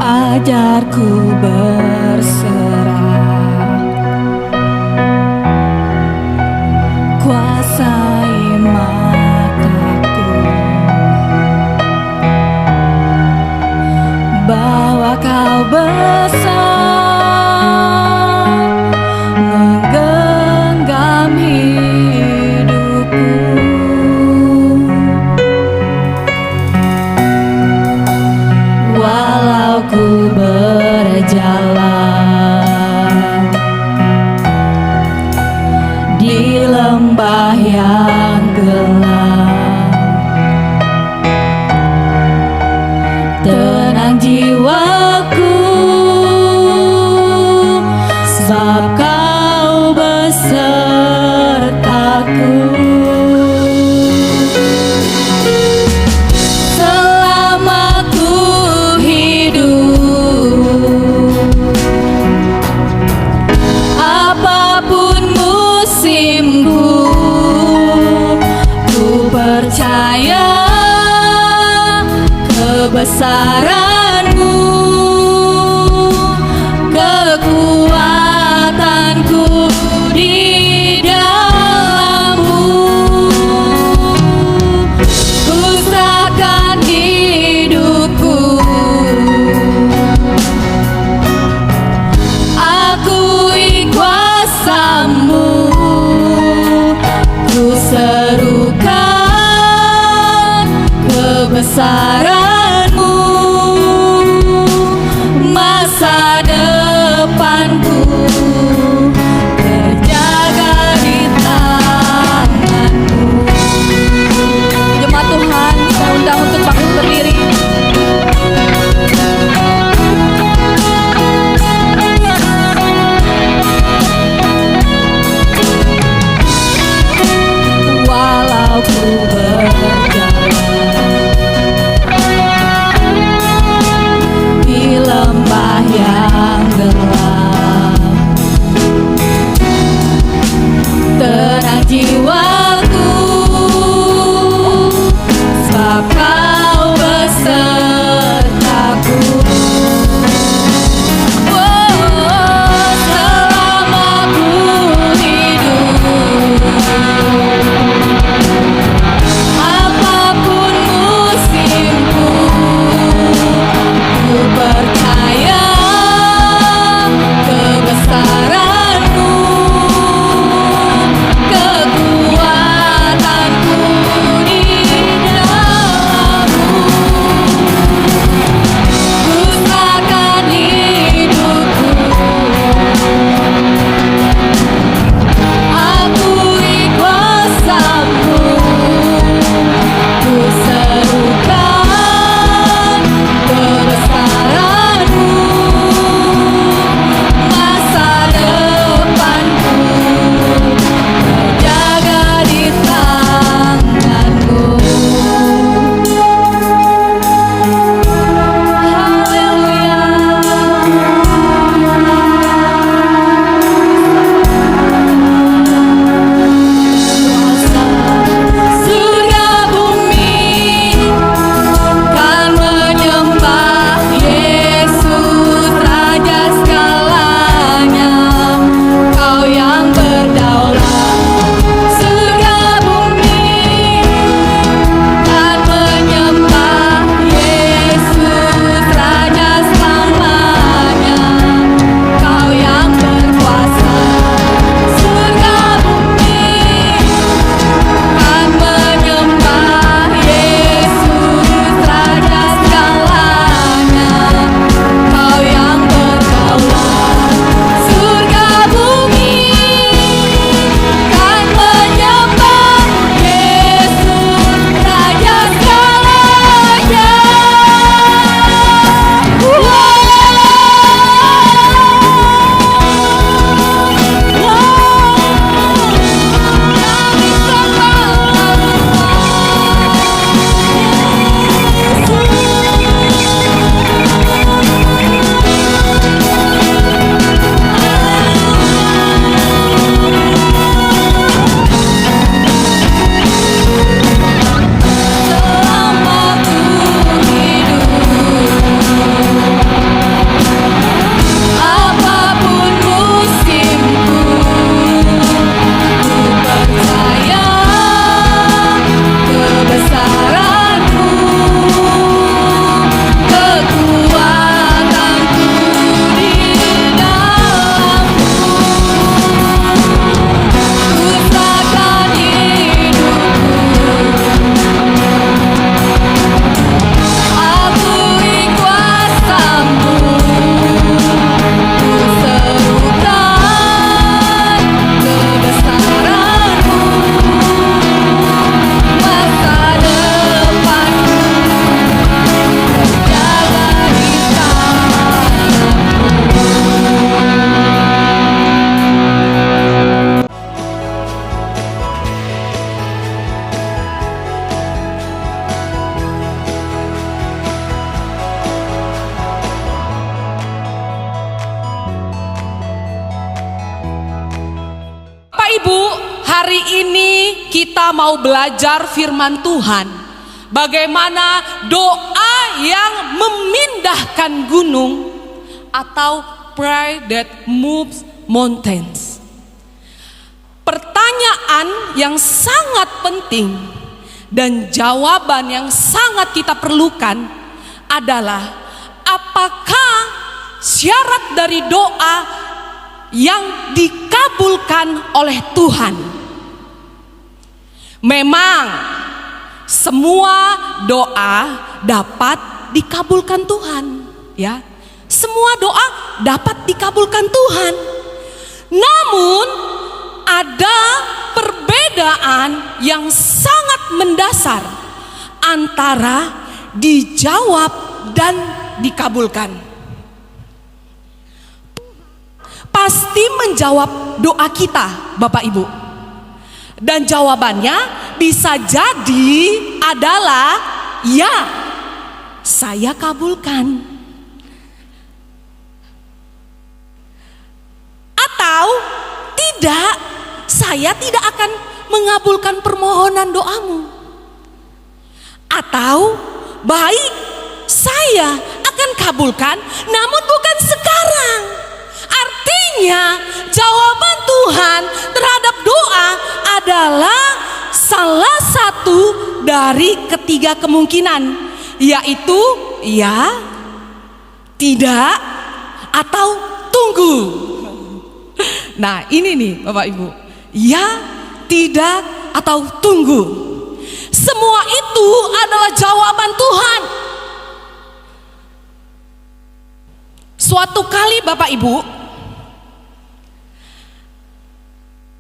Ajarku berserah, kuasai mataku, bahwa kau besar menggenggam hidupku. Walau ku berjalan di lembah yang gelap, tenang jiwaku, sebab kau besertaku. Percaya kebesaranmu, kekuatanku di dalammu. Ku serahkan hidupku, akui kuasamu, ku serukan kebesaranmu, masa depanku terjaga di tanganmu. Jemaat Tuhan, saya undang untuk bangkit berdiri. Walau ku berjalan Ibu, hari ini kita mau belajar firman Tuhan. Bagaimana doa yang memindahkan gunung atau prayer that moves mountains. Pertanyaan yang sangat penting dan jawaban yang sangat kita perlukan adalah apakah syarat dari doa yang dikabulkan oleh Tuhan? Memang semua doa dapat dikabulkan Tuhan, ya. Semua doa dapat dikabulkan Tuhan. Namun ada perbedaan yang sangat mendasar antara dijawab dan dikabulkan. Pasti menjawab doa kita, Bapak Ibu. Dan jawabannya bisa jadi adalah ya, saya kabulkan. Atau tidak, saya tidak akan mengabulkan permohonan doamu. Atau baik, saya akan kabulkan namun bukan sekarang. Artinya jawaban Tuhan terhadap doa adalah salah satu dari ketiga kemungkinan, yaitu ya, tidak, atau tunggu. Nah ini nih Bapak Ibu, ya, tidak, atau tunggu. Semua itu adalah jawaban Tuhan. Suatu kali Bapak Ibu,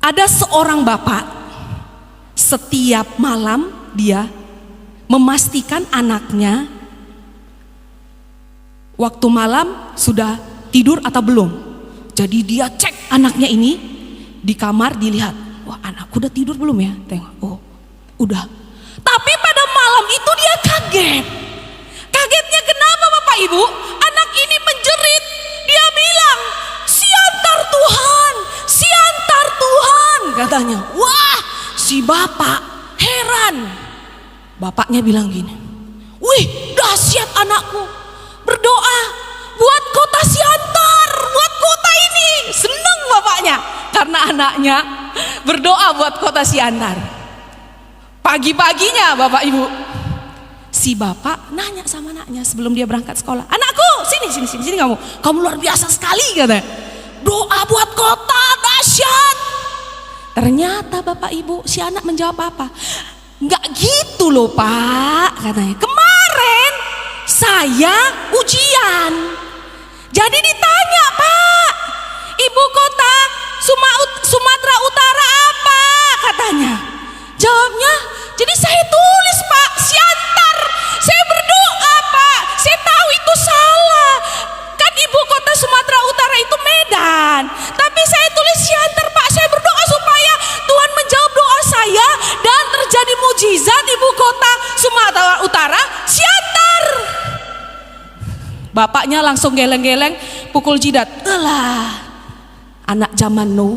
ada seorang bapak, setiap malam dia memastikan anaknya waktu malam sudah tidur atau belum. Jadi dia cek anaknya ini di kamar, dilihat, wah anakku udah tidur belum ya? Tengok, oh udah. Tapi pada malam itu dia kaget. Kagetnya kenapa Bapak Ibu? Anak ini menjerit. Dia bilang, siantar Tuhan, siantar Tuhan, katanya. Wah, si bapak heran. Bapaknya bilang gini, wih dahsyat anakku, berdoa buat kota Siantar, buat kota ini. Seneng bapaknya karena anaknya berdoa buat kota Siantar. Pagi-paginya Bapak Ibu, si bapak nanya sama anaknya sebelum dia berangkat sekolah, anakku sini kamu luar biasa sekali, katanya. Doa buat kota dahsyat. Ternyata Bapak Ibu, si anak menjawab apa? Enggak gitu loh Pak, katanya. Kemarin saya ujian. Jadi ditanya, Pak, ibu kota Sumatera Utara apa? Katanya. Jawabnya, jadi saya tulis Pak, Siantar. Saya berdoa Pak, saya tahu itu salah. Kan ibu kota Sumatera Utara itu Medan. Tapi saya tulis Siantar Pak, saya berdoa supaya Tuhan menjawab doa saya dan terjadi mujizat ibu kota Sumatera Utara, Siantar. Bapaknya langsung geleng-geleng, pukul jidat. Elah, anak zaman now.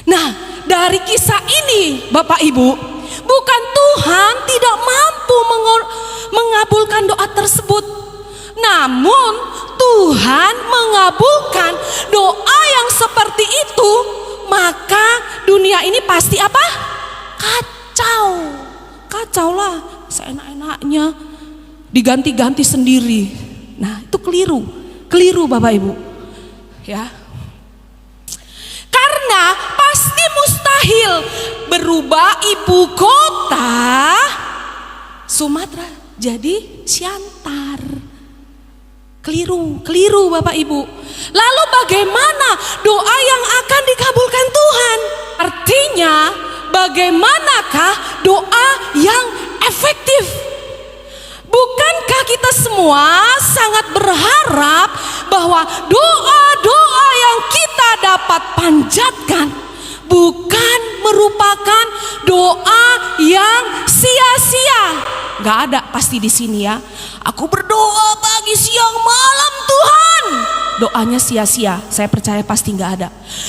Nah, dari kisah ini Bapak Ibu, bukan Tuhan tidak mampu mengabulkan doa tersebut, namun Tuhan mengabulkan doa yang seperti itu. Maka dunia ini pasti apa? Kacau lah, seenak-enaknya diganti-ganti sendiri. Nah itu keliru Bapak Ibu, ya. Karena pasti mustahil berubah ibu kota Sumatera jadi Siantar. Keliru Bapak Ibu. Lalu bagaimana doa yang akan dikabulkan Tuhan? Artinya bagaimanakah doa yang efektif? Bukankah kita semua sangat berharap bahwa doa-doa yang kita dapat panjatkan bukan merupakan doa yang sia-sia? Gak ada pasti di sini ya. Aku berdoa pagi siang malam Tuhan, doanya sia-sia. Saya percaya pasti nggak ada.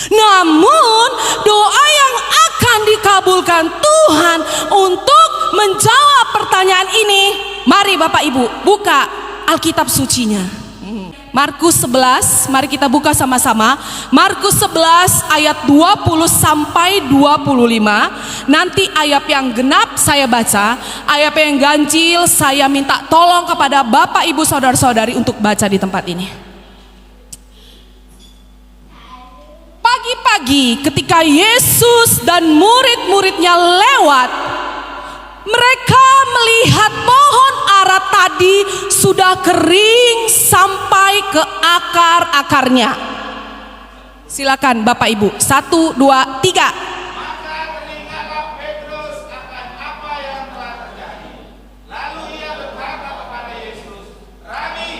Namun doa yang akan dikabulkan Tuhan untuk menjawab pertanyaan ini, mari Bapak Ibu buka Alkitab sucinya. Markus 11, mari kita buka sama-sama. Markus 11 ayat 20 sampai 25. Nanti ayat yang genap saya baca, ayat yang ganjil saya minta tolong kepada Bapak Ibu saudara-saudari untuk baca di tempat ini. Pagi-pagi ketika Yesus dan murid-muridnya lewat, mereka melihat pohon ara tadi sudah kering sampai ke akar-akarnya. Silakan Bapak Ibu, 1, 2, 3. Maka teringatlah Petrus akan apa yang telah terjadi. Lalu ia berkata kepada Yesus, Rabi,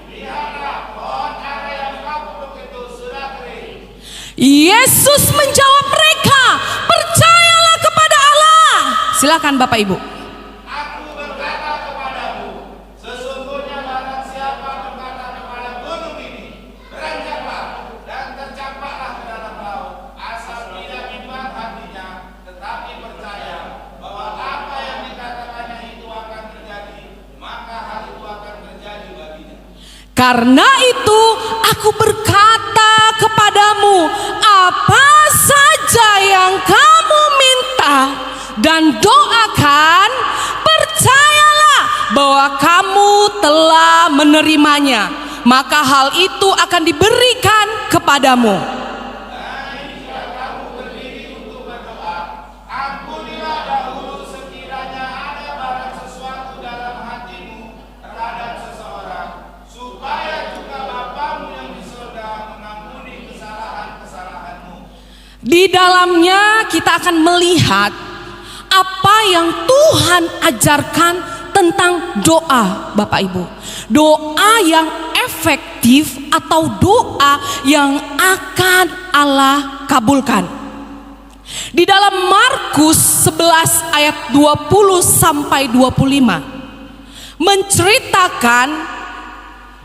lihatlah pohon ara yang kau kutuk itu sudah kering. Yesus menjawab mereka, percayalah kepada Allah. Silakan Bapak Ibu. Aku berkata kepadamu, sesungguhnya barang siapa berkata kepada gunung ini, beranjaklah dan tercampaklah ke dalam laut, asal tidak bimbang hatinya, tetapi percaya bahwa apa yang dikatakannya itu akan terjadi, maka hal itu akan terjadi baginya. Karena itu aku berkata kepadamu, apa saja yang kamu minta dan doakan, percayalah bahwa kamu telah menerimanya, maka hal itu akan diberikan kepadamu. Ampunilah dahulu sekiranya ada barang sesuatu dalam hatimu terhadap seseorang, supaya juga Bapamu yang di surga mengampuni kesalahan-kesalahanmu. Di dalamnya kita akan melihat apa yang Tuhan ajarkan tentang doa, Bapak Ibu. Doa yang efektif atau doa yang akan Allah kabulkan. Di dalam Markus 11 ayat 20 sampai 25 menceritakan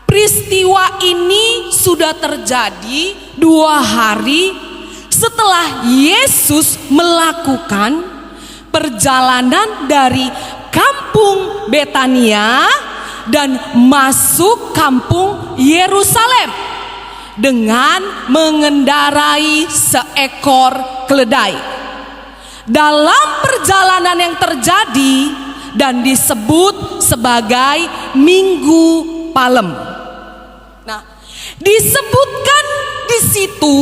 peristiwa ini sudah terjadi 2 hari setelah Yesus melakukan perjalanan dari kampung Betania dan masuk kampung Yerusalem dengan mengendarai seekor keledai. Dalam perjalanan yang terjadi dan disebut sebagai Minggu Palem. Nah, disebutkan di situ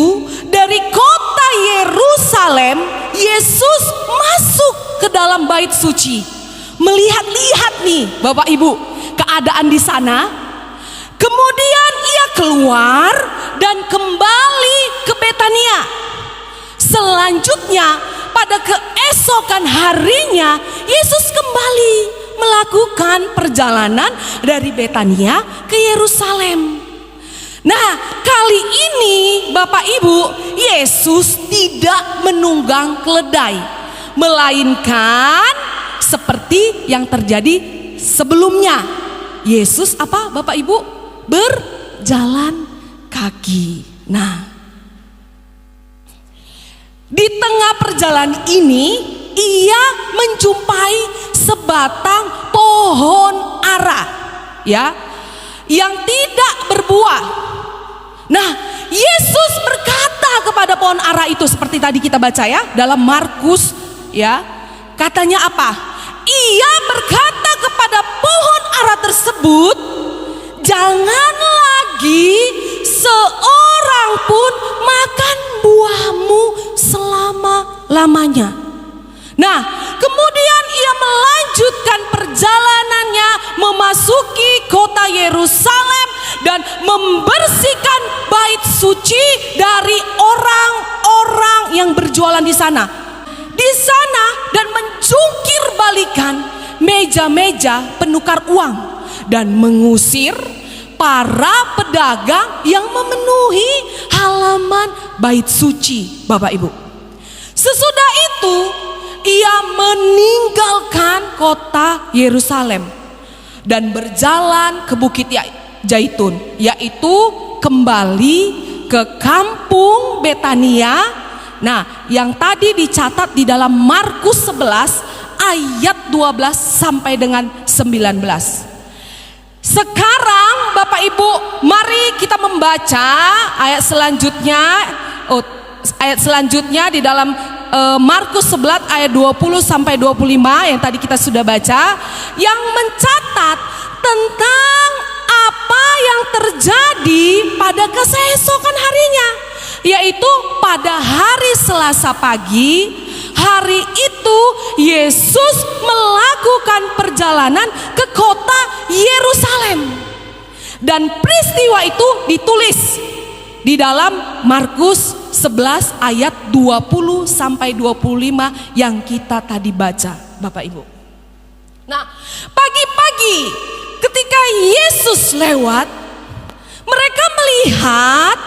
dari kota Yerusalem Yesus masuk ke dalam bait suci. Melihat-lihat nih Bapak Ibu keadaan di sana. Kemudian ia keluar dan kembali ke Betania. Selanjutnya pada keesokan harinya Yesus kembali melakukan perjalanan dari Betania ke Yerusalem. Nah, kali ini Bapak Ibu, Yesus tidak menunggang keledai, melainkan seperti yang terjadi sebelumnya. Yesus apa Bapak Ibu? Berjalan kaki. Nah, di tengah perjalanan ini ia menjumpai sebatang pohon ara, ya, yang tidak berbuah. Nah, Yesus berkata kepada pohon ara itu seperti tadi kita baca ya dalam Markus, ya. Katanya apa? Ia berkata kepada pohon ara tersebut, jangan lagi seorang pun makan buahmu selama-lamanya. Nah, kemudian ia melanjutkan perjalanannya memasuki kota Yerusalem dan membersihkan bait suci dari orang-orang yang berjualan di sana. Di sana dan menjungkir balikan meja-meja penukar uang dan mengusir para pedagang yang memenuhi halaman bait suci, Bapak Ibu. Sesudah itu ia meninggalkan kota Yerusalem dan berjalan ke Bukit Zaitun, yaitu kembali ke kampung Betania. Nah, yang tadi dicatat di dalam Markus 11 ayat 12 sampai dengan 19. Sekarang Bapak Ibu, mari kita membaca ayat selanjutnya. Ayat selanjutnya di dalam Markus 11 ayat 20 sampai 25 yang tadi kita sudah baca, yang mencatat tentang apa yang terjadi pada keesokan harinya, yaitu pada hari Selasa pagi. Hari itu Yesus melakukan perjalanan ke kota Yerusalem, dan peristiwa itu ditulis di dalam Markus 11 ayat 20 sampai 25 yang kita tadi baca, Bapak Ibu. Nah, pagi-pagi ketika Yesus lewat, mereka melihat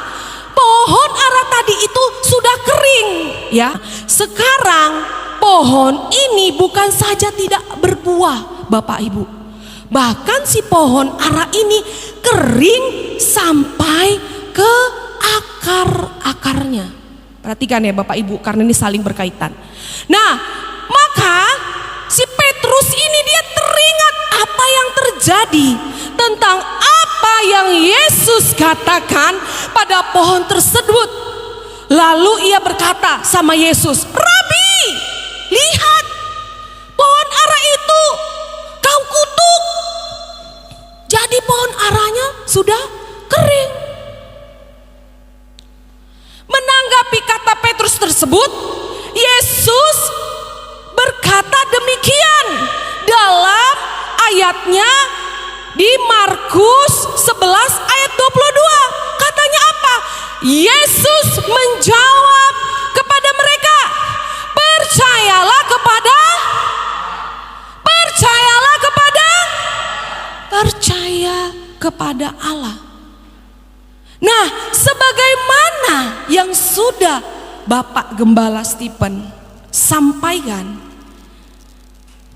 pohon ara tadi itu sudah kering, ya. Sekarang pohon ini bukan saja tidak berbuah, Bapak Ibu. Bahkan si pohon ara ini kering sampai ke akar-akarnya. Perhatikan ya Bapak Ibu, karena ini saling berkaitan. Nah, maka si Petrus ini dia teringat apa yang terjadi, tentang apa yang Yesus katakan pada pohon tersebut. Lalu ia berkata sama Yesus, "Rabi, lihat, pohon ara itu kau kutuk. Jadi pohon aranya sudah kering." Menanggapi kata Petrus tersebut, Yesus berkata demikian dalam ayatnya di Markus 11 ayat 22. Katanya apa? Yesus menjawab kepada mereka, percayalah kepada Allah. Nah, sebagaimana yang sudah Bapak Gembala Stephen sampaikan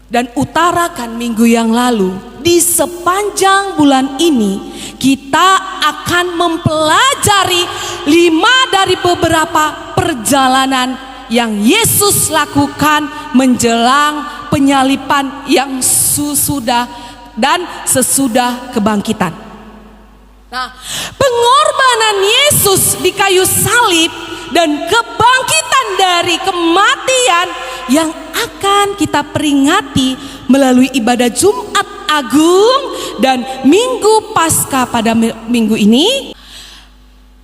dan utarakan minggu yang lalu, di sepanjang bulan ini kita akan mempelajari 5 dari beberapa perjalanan yang Yesus lakukan menjelang penyalipan yang sesudah dan sesudah kebangkitan. Nah, pengorbanan Yesus di kayu salib dan kebangkitan dari kematian yang akan kita peringati melalui ibadah Jumat Agung dan Minggu Paskah pada minggu ini.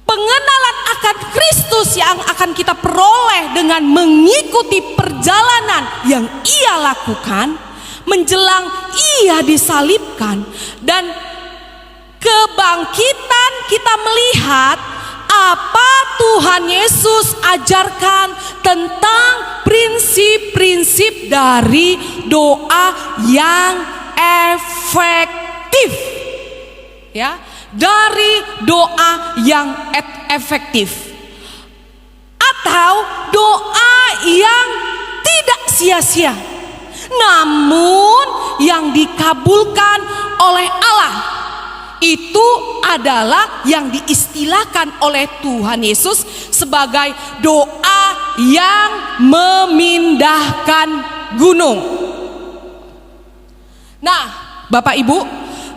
Pengenalan akan Kristus yang akan kita peroleh dengan mengikuti perjalanan yang Ia lakukan menjelang Ia disalibkan, dan kebangkitan kita melihat apa Tuhan Yesus ajarkan tentang prinsip-prinsip dari doa yang efektif, ya, dari doa yang efektif, atau doa yang tidak sia-sia, namun yang dikabulkan oleh Allah. Itu adalah yang diistilahkan oleh Tuhan Yesus sebagai doa yang memindahkan gunung. Nah, Bapak Ibu,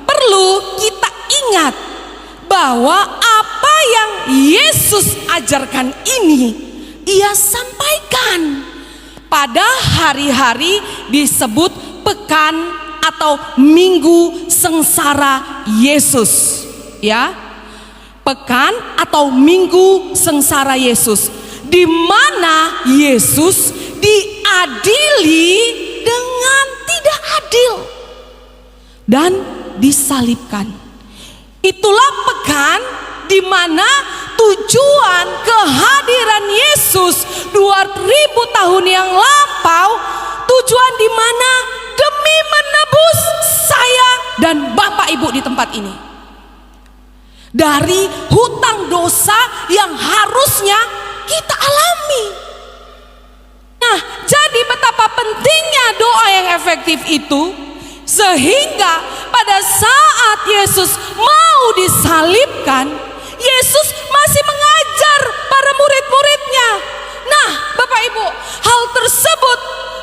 perlu kita ingat bahwa apa yang Yesus ajarkan ini Ia sampaikan pada hari-hari disebut pekan atau minggu sengsara Yesus, ya. Pekan atau minggu sengsara Yesus, di mana Yesus diadili dengan tidak adil dan disalibkan. Itulah pekan di mana tujuan kehadiran Yesus 2000 tahun yang lampau, tujuan di mana demi menebus saya dan Bapak Ibu di tempat ini dari hutang dosa yang harusnya kita alami. Nah, jadi betapa pentingnya doa yang efektif itu, sehingga pada saat Yesus mau disalibkan, Yesus masih mengajar para murid-muridnya. Nah, Bapak Ibu, hal tersebut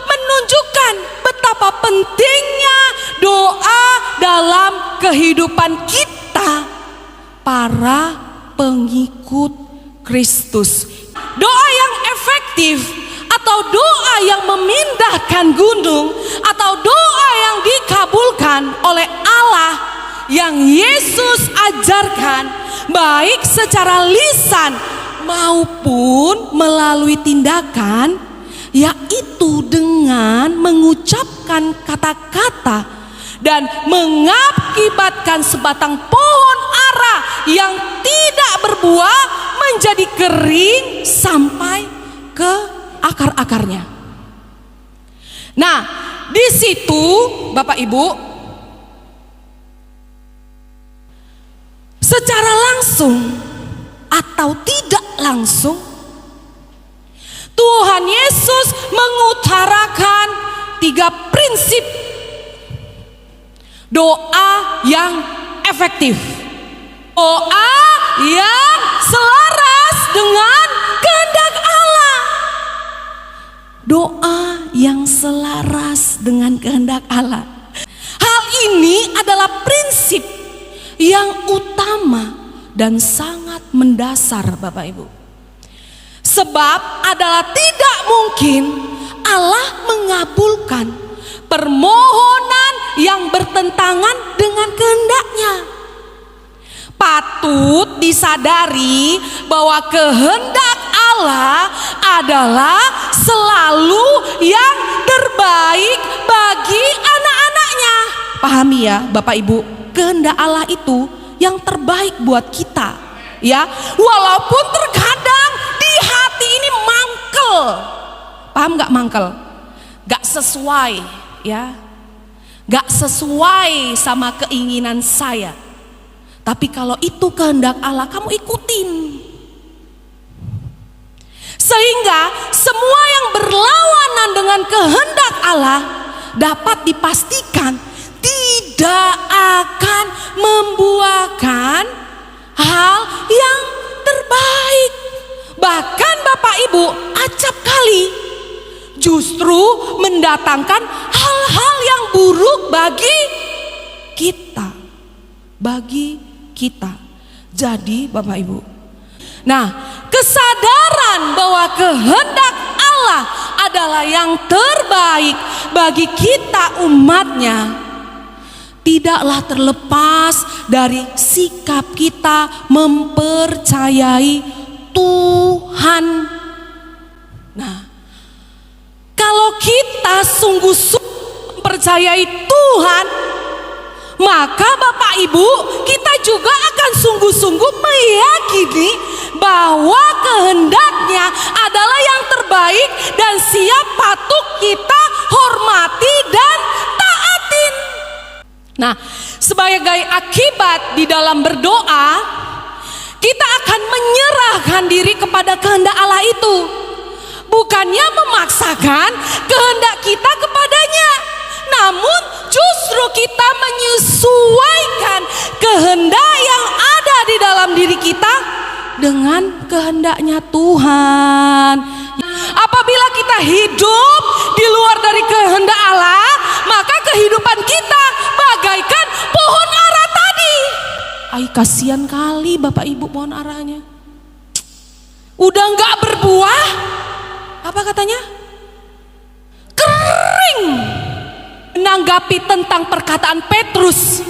menunjukkan betapa pentingnya doa dalam kehidupan kita, para pengikut Kristus. Doa yang efektif atau doa yang memindahkan gunung atau doa yang dikabulkan oleh Allah yang Yesus ajarkan, baik secara lisan maupun melalui tindakan, yaitu dengan mengucapkan kata-kata dan mengakibatkan sebatang pohon ara yang tidak berbuah menjadi kering sampai ke akar-akarnya. Nah, di situ Bapak Ibu, secara langsung atau tidak langsung, Tuhan Yesus mengutarakan 3 prinsip doa yang efektif, doa yang selaras dengan kehendak Allah. Doa yang selaras dengan kehendak Allah. Hal ini adalah prinsip yang utama dan sangat mendasar, Bapak Ibu. Sebab adalah tidak mungkin Allah mengabulkan permohonan yang bertentangan dengan kehendaknya. Patut disadari bahwa kehendak Allah adalah selalu yang terbaik bagi anak-anaknya. Pahami ya Bapak Ibu, kehendak Allah itu yang terbaik buat kita, ya. Walaupun terkadang di hati ini mangkel, paham gak mangkel? Gak sesuai, ya, gak sesuai sama keinginan saya. Tapi kalau itu kehendak Allah, kamu ikutin. Sehingga semua yang berlawanan dengan kehendak Allah dapat dipastikan tidak akan membuahkan hal yang terbaik. Bahkan Bapak Ibu, acap kali justru mendatangkan hal-hal yang buruk bagi kita. Jadi Bapak Ibu, nah, kesadaran bahwa kehendak Allah adalah yang terbaik bagi kita umatnya tidaklah terlepas dari sikap kita mempercayai Tuhan. Nah, kalau kita sungguh-sungguh mempercayai Tuhan, maka Bapak Ibu, kita juga akan sungguh-sungguh meyakini bahwa kehendaknya adalah yang terbaik dan siap patut kita hormati dan taatin. Nah, sebagai akibat di dalam berdoa, kita akan menyerahkan diri kepada kehendak Allah itu, bukannya memaksakan kehendak kita kepadanya, namun justru kita menyesuaikan kehendak yang ada di dalam diri kita dengan kehendaknya Tuhan. Apabila kita hidup di luar dari kehendak Allah, maka kehidupan kita bagaikan pohon ara tadi. Ay, kasihan kali Bapak Ibu pohon aranya. Udah gak berbuah, apa katanya? Kering. Menanggapi tentang perkataan Petrus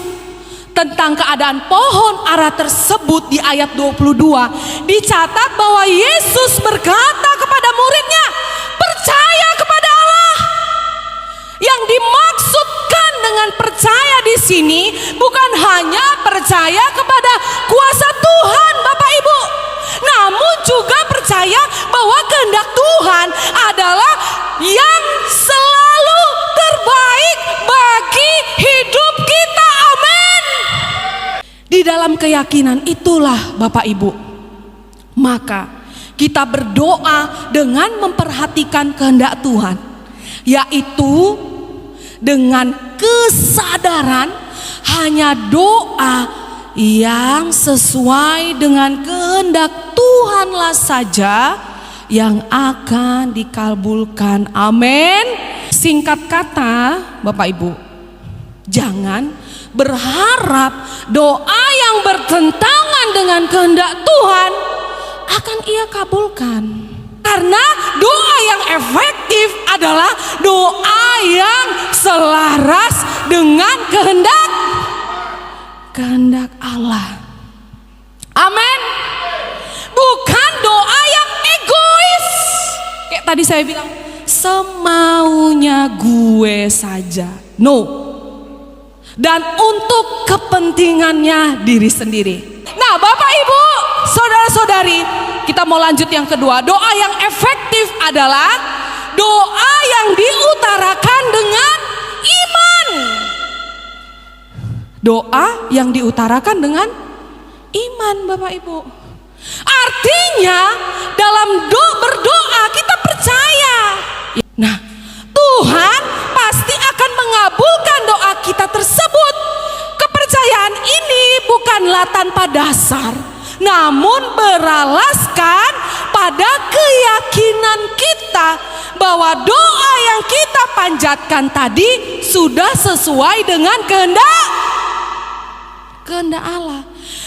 tentang keadaan pohon ara tersebut di ayat 22, dicatat bahwa Yesus berkata kepada muridnya, percaya kepada Allah. Yang dimaksudkan dengan percaya di sini bukan hanya percaya kepada kuasa Tuhan Bapak Ibu, namun juga percaya bahwa kehendak Tuhan adalah yang selalu terbaik bagi hidup kita. Amin. Di dalam keyakinan itulah Bapak Ibu, maka kita berdoa dengan memperhatikan kehendak Tuhan, yaitu dengan kesadaran hanya doa yang sesuai dengan kehendak Tuhanlah saja yang akan dikabulkan. Amin. Singkat kata, Bapak Ibu, jangan berharap doa yang bertentangan dengan kehendak Tuhan akan Ia kabulkan. Karena doa yang efektif adalah doa yang selaras dengan kehendak Allah. Amin. Bukan doa yang egois. Kayak tadi saya bilang, semaunya gue saja. No. Dan untuk kepentingannya diri sendiri. Nah, Bapak Ibu, saudara-saudari, kita mau lanjut yang kedua. Doa yang efektif adalah doa yang diutarakan dengan iman. Doa yang diutarakan dengan iman, Bapak Ibu. Artinya dalam berdoa kita percaya. Nah, Tuhan pasti akan mengabulkan doa kita tersebut. Kepercayaan ini bukanlah tanpa dasar, namun beralaskan pada keyakinan kita bahwa doa yang kita panjatkan tadi sudah sesuai dengan kehendak Allah.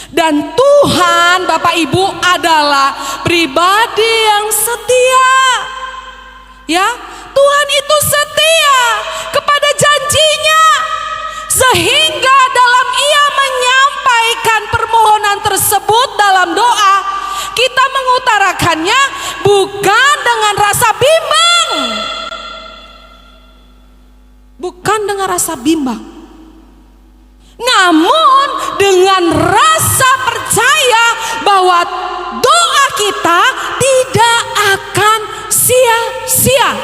Dan Tuhan, Bapak Ibu, adalah pribadi yang setia. Ya, Tuhan itu setia kepada janjinya, sehingga dalam Ia menyampaikan permohonan tersebut dalam doa, kita mengutarakannya bukan dengan rasa bimbang. Bukan dengan rasa bimbang, namun dengan rasa percaya bahwa doa kita tidak akan sia-sia.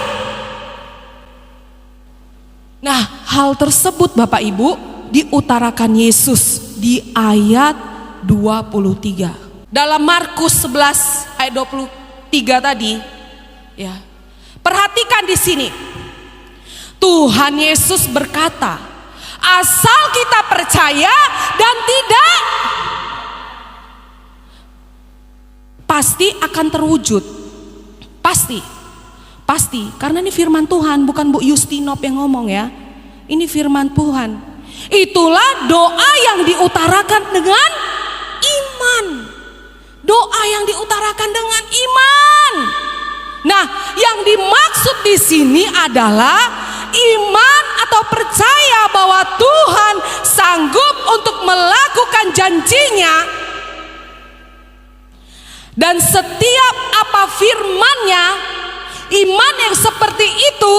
Nah, hal tersebut Bapak Ibu diutarakan Yesus di ayat 23. Dalam Markus 11 ayat 23 tadi, ya. Perhatikan di sini. Tuhan Yesus berkata, asal kita percaya dan tidak, pasti akan terwujud. Pasti, karena ini firman Tuhan, bukan Bu Justinop yang ngomong ya. Ini firman Tuhan. Itulah doa yang diutarakan dengan iman. Doa yang diutarakan dengan iman. Nah, yang dimaksud di sini adalah iman atau percaya bahwa Tuhan sanggup untuk melakukan janjinya. Dan setiap apa firman-Nya, iman yang seperti itu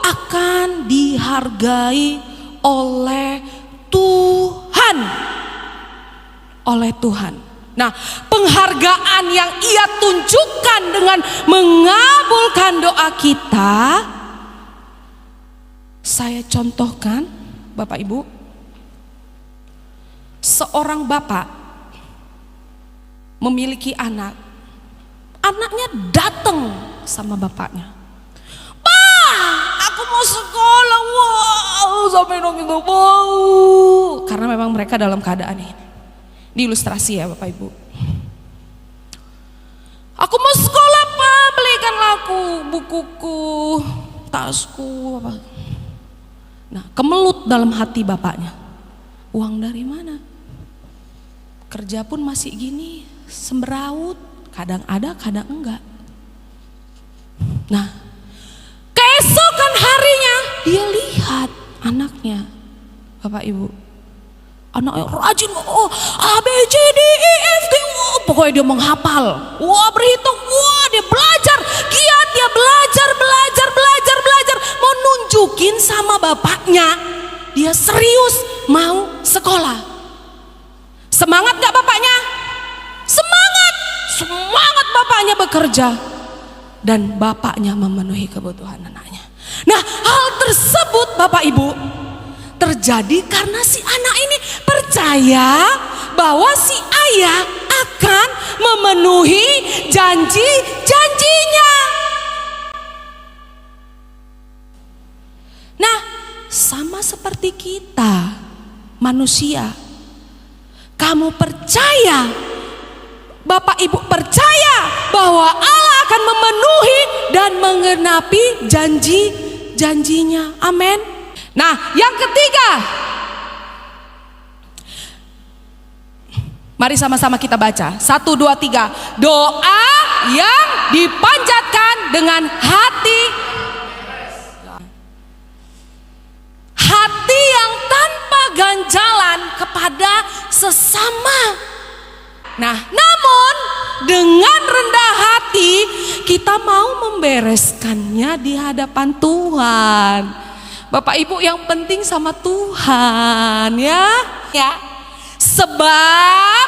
akan dihargai oleh Tuhan. Oleh Tuhan. Nah, penghargaan yang Ia tunjukkan dengan mengabulkan doa kita, saya contohkan, Bapak Ibu. Seorang bapak memiliki anak. Anaknya datang sama bapaknya. Pak, aku mau sekolah. Wow, sampai dong itu. Wow. Karena memang mereka dalam keadaan ini. Di ilustrasi ya Bapak Ibu. Aku mau sekolah Pak, belikanlah aku bukuku, tasku, apa. Nah, kemelut dalam hati bapaknya. Uang dari mana? Kerja pun masih gini, sembraut, kadang ada, kadang enggak. Nah, keesokan harinya dia lihat anaknya, Bapak Ibu. Anaknya rajin, A, B, C, D, E, F, G, pokoknya dia menghafal. Wah, berhitung, wah dia belajar, giat dia belajar, mau nunjukin sama bapaknya, dia serius mau sekolah. Semangat gak bapaknya? Semangat bapaknya bekerja. Dan bapaknya memenuhi kebutuhan anaknya. Nah, hal tersebut Bapak Ibu terjadi karena si anak ini percaya bahwa si ayah akan memenuhi janji-janjinya. Nah, sama seperti kita manusia, kamu percaya, Bapak Ibu percaya bahwa Allah akan memenuhi dan menggenapi janji-janjinya. Amin. Nah, yang ketiga, mari sama-sama kita baca. 1, 2, 3. Doa yang dipanjatkan dengan hati yang tanpa ganjalan kepada sesama. Nah, namun dengan rendah hati kita mau membereskannya di hadapan Tuhan. Bapak Ibu, yang penting sama Tuhan ya. Sebab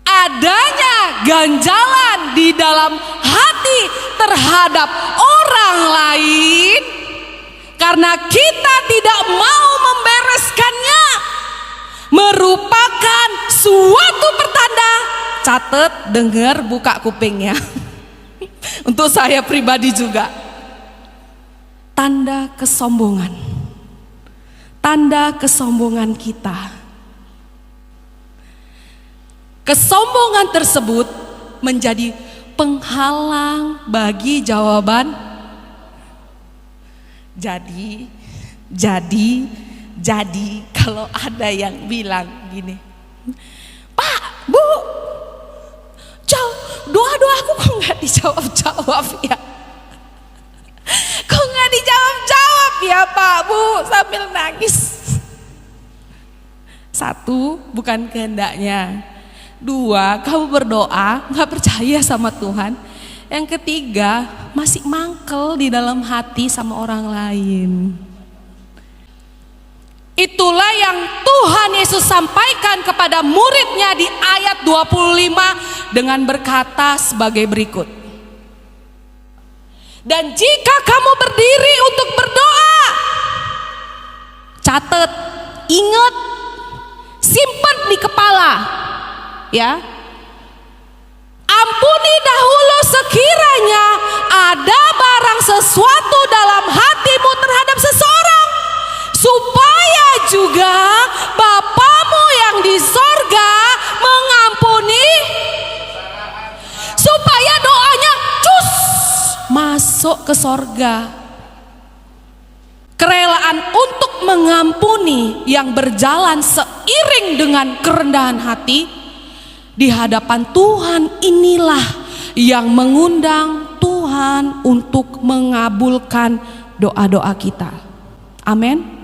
adanya ganjalan di dalam hati terhadap orang lain karena kita tidak mau membereskannya merupakan suatu pertanda. Catat, dengar, buka kupingnya. Untuk saya pribadi juga. Tanda kesombongan. Tanda kesombongan kita. Kesombongan tersebut menjadi penghalang bagi jawaban. Jadi kalau ada yang bilang gini, Pak, Bu, doa-doaku kok nggak dijawab-jawab ya? Kok nggak dijawab-jawab ya Pak, Bu, sambil nangis. 1, bukan kehendaknya. 2, kamu berdoa nggak percaya sama Tuhan. Yang ketiga, masih mangkel di dalam hati sama orang lain. Itulah yang Tuhan Yesus sampaikan kepada muridnya di ayat 25 dengan berkata sebagai berikut. Dan jika kamu berdiri untuk berdoa, catat, ingat, simpan di kepala, ya. Ampuni dahulu sekiranya ada barang sesuatu dalam hatimu terhadap seseorang, supaya juga Bapamu yang di sorga mengampuni, supaya doanya cus masuk ke sorga. Kerelaan untuk mengampuni yang berjalan seiring dengan kerendahan hati di hadapan Tuhan inilah yang mengundang Tuhan untuk mengabulkan doa-doa kita. Amin.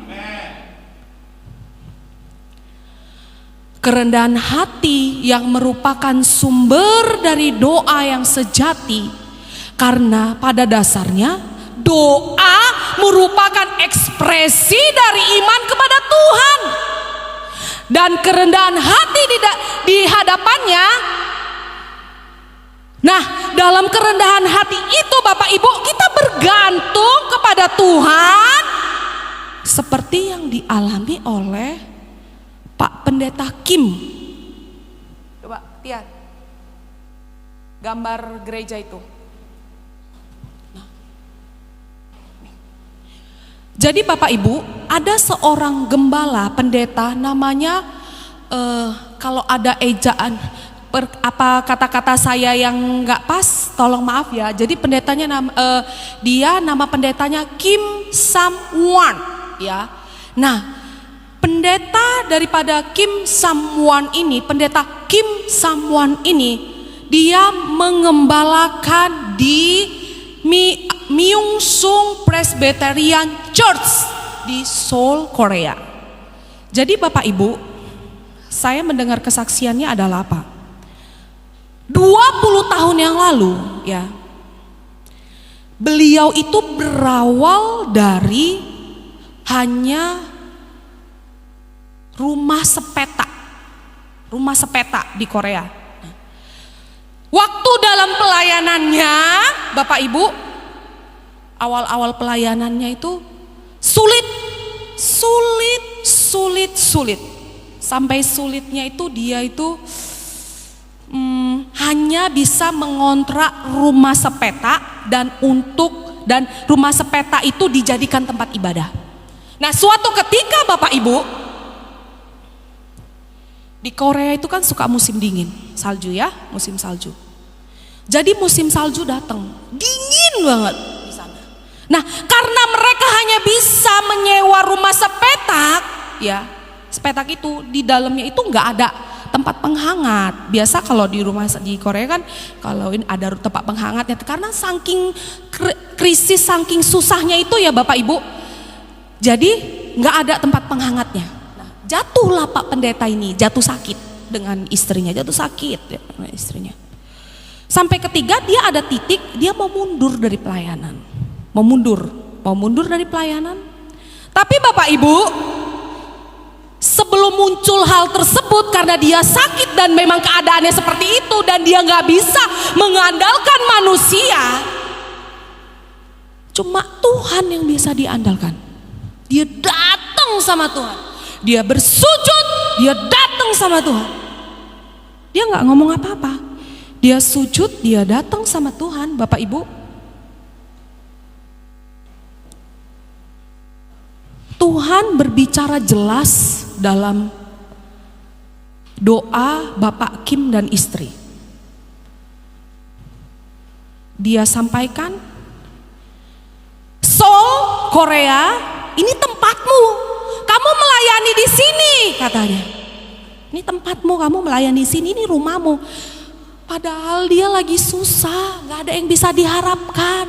Kerendahan hati yang merupakan sumber dari doa yang sejati, karena pada dasarnya doa merupakan ekspresi dari iman kepada Tuhan. Dan kerendahan hati di hadapannya. Nah, dalam kerendahan hati itu Bapak Ibu, kita bergantung kepada Tuhan seperti yang dialami oleh Pak Pendeta Kim. Coba lihat gambar gereja itu. Jadi Bapak Ibu, ada seorang gembala pendeta namanya, kalau ada ejaan apa kata-kata saya yang nggak pas, tolong maaf ya. Jadi pendetanya nama pendetanya Kim Sam-won ya. Nah, pendeta daripada Kim Sam-won ini, pendeta Kim Sam-won ini, dia mengembalakan di Myungsung Presbyterian Church di Seoul, Korea. Jadi Bapak Ibu, saya mendengar kesaksiannya adalah apa? 20 tahun yang lalu ya, beliau itu berawal dari hanya rumah sepeta di Korea. Waktu dalam pelayanannya, Bapak Ibu, awal-awal pelayanannya itu sulit. Sampai sulitnya itu dia itu hanya bisa mengontrak rumah sepeta dan rumah sepeta itu dijadikan tempat ibadah. Nah, suatu ketika Bapak Ibu, Di Korea itu kan suka musim dingin, salju ya, musim salju. Jadi musim salju datang, dingin banget di sana. Nah, karena mereka hanya bisa menyewa rumah sepetak, ya, sepetak itu di dalamnya itu nggak ada tempat penghangat. Biasa kalau di rumah di Korea kan kalau ini ada tempat penghangatnya, karena saking krisis, saking susahnya itu ya Bapak Ibu. Jadi nggak ada tempat penghangatnya. Nah, jatuhlah Pak Pendeta ini, jatuh sakit dengan istrinya, jatuh sakit ya, dengan istrinya. Sampai ketiga dia ada titik dia mau mundur dari pelayanan, mau mundur dari pelayanan. Tapi Bapak Ibu, sebelum muncul hal tersebut, karena dia sakit dan memang keadaannya seperti itu dan dia nggak bisa mengandalkan manusia, cuma Tuhan yang bisa diandalkan. Dia datang sama Tuhan, dia bersujud, dia datang sama Tuhan. Dia nggak ngomong apa-apa, dia sujud, dia datang sama Tuhan. Bapak Ibu, Tuhan berbicara jelas dalam doa Bapak Kim dan istri. Dia sampaikan, Seoul, Korea, ini tempatmu. Kamu melayani di sini, katanya. Ini tempatmu, kamu melayani di sini, ini rumahmu. Padahal dia lagi susah, nggak ada yang bisa diharapkan.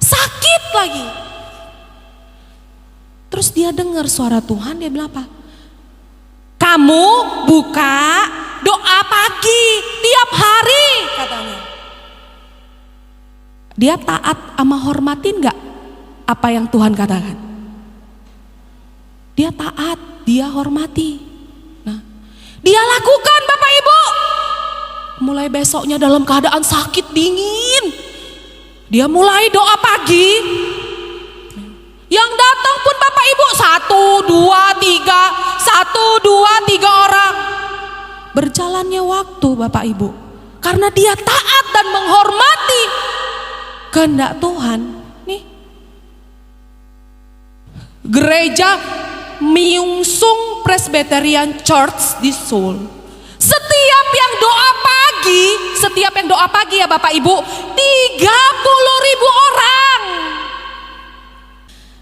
Sakit lagi. Terus dia dengar suara Tuhan, dia bilang apa? Kamu buka doa pagi tiap hari, katanya. Dia taat sama hormatin gak apa yang Tuhan katakan? Dia taat, dia hormati. Nah, dia lakukan Bapak Ibu. Mulai besoknya dalam keadaan sakit dingin, dia mulai doa pagi. Yang datang pun Bapak Ibu 1, 2, 3 orang. Berjalannya waktu Bapak Ibu, karena dia taat dan menghormati kehendak Tuhan. Nih, gereja Myungsung Presbyterian Church di Seoul, setiap yang doa pagi ya Bapak Ibu, 30.000 orang.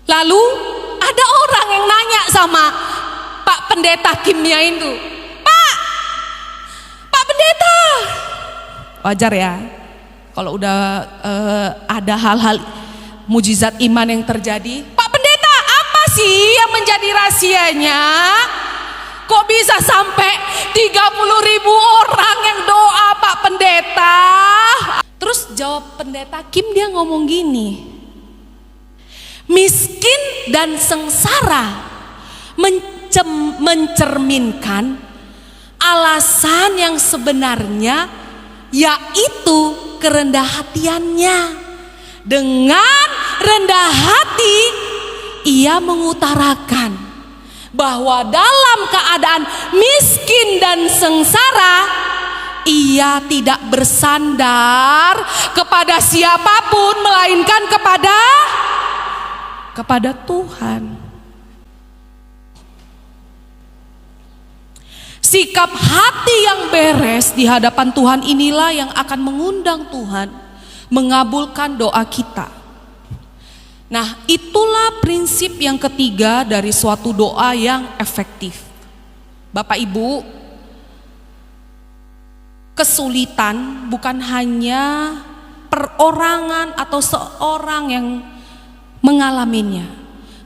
Lalu ada orang yang nanya sama Pak Pendeta Kimnya itu, Pak Pendeta, wajar ya kalau udah ada hal-hal mujizat iman yang terjadi. Pak Pendeta, apa sih yang menjadi rahasianya? Kok bisa sampai 30.000 orang yang doa Pak Pendeta? Terus jawab Pendeta Kim, dia ngomong gini, miskin dan sengsara mencerminkan alasan yang sebenarnya, yaitu kerendah hatiannya. Dengan rendah hati ia mengutarakan bahwa dalam keadaan miskin dan sengsara ia tidak bersandar kepada siapapun melainkan kepada Tuhan. Sikap hati yang beres di hadapan Tuhan inilah yang akan mengundang Tuhan mengabulkan doa kita. Nah, itulah prinsip yang ketiga dari suatu doa yang efektif. Bapak Ibu, kesulitan bukan hanya perorangan atau seorang yang mengalaminya.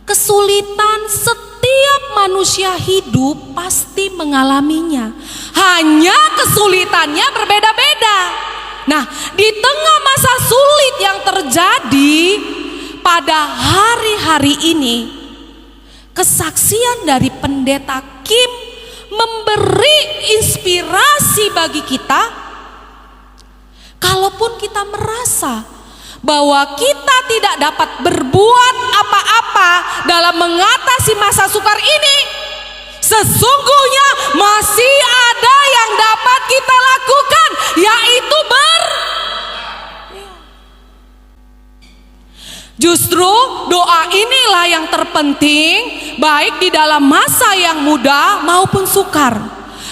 Kesulitan setiap manusia hidup pasti mengalaminya. Hanya kesulitannya berbeda-beda. Nah, di tengah masa sulit yang terjadi pada hari-hari ini, kesaksian dari Pendeta Kim memberi inspirasi bagi kita. Kalaupun kita merasa bahwa kita tidak dapat berbuat apa-apa dalam mengatasi masa sukar ini, sesungguhnya masih ada yang dapat kita lakukan, yaitu Justru doa inilah yang terpenting, baik di dalam masa yang mudah maupun sukar.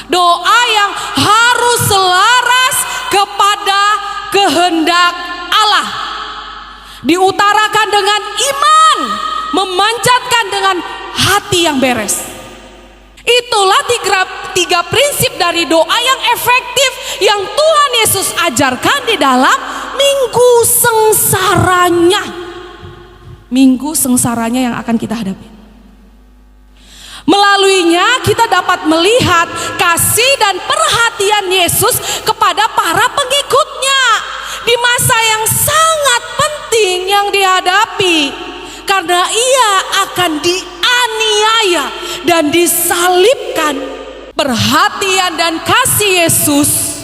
Doa yang harus selaras kepada kehendak Allah. Diutarakan dengan iman, memanjatkan dengan hati yang beres. Itulah tiga prinsip dari doa yang efektif yang Tuhan Yesus ajarkan di dalam minggu sengsaranya. Minggu sengsaranya yang akan kita hadapi. Melaluinya kita dapat melihat kasih dan perhatian Yesus kepada para pengikutnya di masa yang sangat penting yang dihadapi, karena ia akan dianiaya dan disalibkan. Perhatian dan kasih Yesus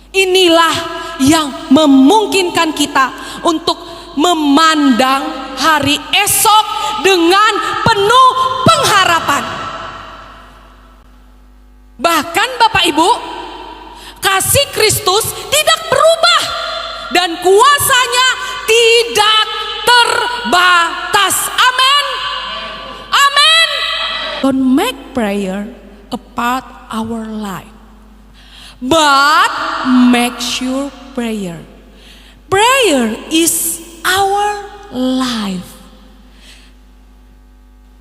inilah yang memungkinkan kita untuk memandang hari esok dengan penuh pengharapan. Bahkan Bapak Ibu, kasih Kristus tidak berubah dan kuasanya tidak terbatas. Amin. Amin. Don't make prayer a part our life, but make sure prayer is our life.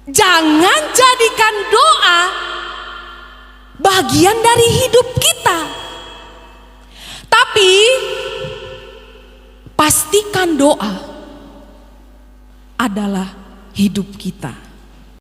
Jangan jadikan doa bagian dari hidup kita, tapi pastikan doa adalah hidup kita.